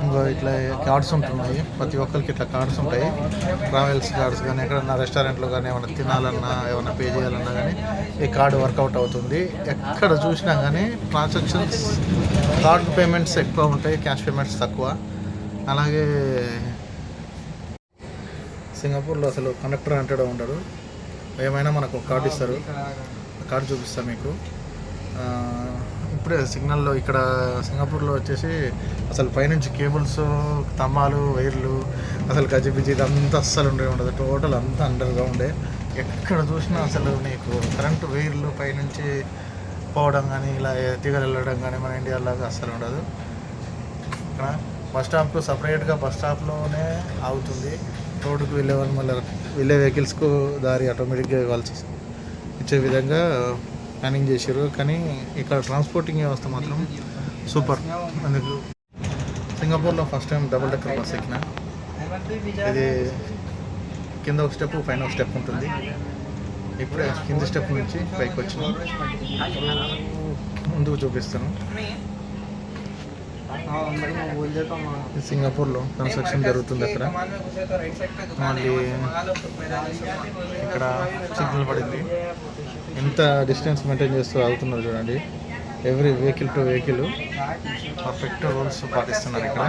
ఇంకో ఇట్లా కార్డ్స్ ఉంటున్నాయి, ప్రతి ఒక్కరికి ఇట్లా కార్డ్స్ ఉంటాయి. ట్రావెల్స్ కార్డ్స్ కానీ ఎక్కడన్నా రెస్టారెంట్లో కానీ ఏమైనా తినాలన్నా ఏమైనా పే చేయాలన్నా కానీ ఈ కార్డు వర్కౌట్ అవుతుంది. ఎక్కడ చూసినా కానీ ట్రాన్సాక్షన్స్ కార్డ్ పేమెంట్స్ ఎక్కువ ఉంటాయి, క్యాష్ పేమెంట్స్ తక్కువ. అలాగే సింగపూర్లో అసలు కండక్టర్ అంటాడు ఉండడు, ఏమైనా మనకు కార్డు ఇస్తారు. కార్డు చూపిస్తాను మీకు. ఇప్పుడే సిగ్నల్లో ఇక్కడ సింగపూర్లో వచ్చేసి అసలు పైనుంచి కేబుల్స్, స్తంభాలు, వైర్లు అసలు గజిబిజి ఇదంతా అస్సలు ఉండదు. టోటల్ అంతా అండర్ గ్రౌండే. ఎక్కడ చూసినా అసలు నీకు కరెంటు వైర్లు పైనుంచి పోవడం కానీ ఇలా తీగలు వెళ్ళడం కానీ మన ఇండియాలాగా అస్సలు ఉండదు. ఇక్కడ బస్ స్టాప్కు సపరేట్గా బస్ స్టాప్లోనే ఆగుతుంది. రోడ్డుకు వెళ్ళే వాళ్ళు మళ్ళీ వెళ్ళే వెహికల్స్కు దారి ఆటోమేటిక్గా ఇవ్వాల్సి ఇచ్చే విధంగా ప్లానింగ్ చేశారు. కానీ ఇక్కడ ట్రాన్స్పోర్టింగ్ వ్యవస్థ మాత్రం సూపర్. అందుకు సింగపూర్లో first time double decker bus ఎక్కిన. ఇది కింద ఒక స్టెప్ పైన ఒక స్టెప్ ఉంటుంది. ఇప్పుడే కింద స్టెప్ నుంచి పైకి వచ్చినాం. ముందుకు చూపిస్తాను. సింగపూర్లో కన్స్ట్రక్షన్ జరుగుతుంది. అక్కడ మళ్ళీ ఇక్కడ సిగ్నల్ పడింది. ఎంత డిస్టెన్స్ మెయింటైన్ చేస్తూ ఆగుతున్నారు చూడండి. Every vehicle to vehicle perfect rules పాటిస్తున్నారు ఇక్కడ.